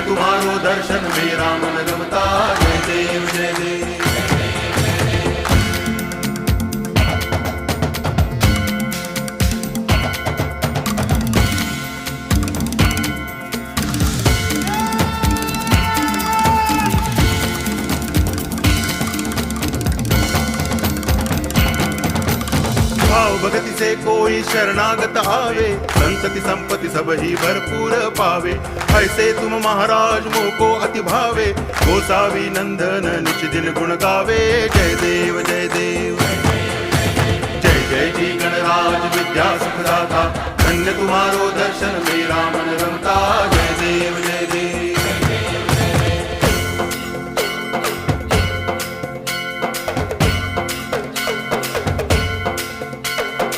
धन्य तुम्हारो दर्शन मेरा मन रमता। जय देव जय देव। भाव भगति से कोई शरणागत आवे, संतति संपत्ति सब ही भरपूर पावे। ऐसे तुम महाराज मोको अति भावे, गोसावी नंदन निच दिन गुण गावे। जय देव जय देव। जय जय जी गणराज विद्या सुखदाता, धन्य तुम्हारो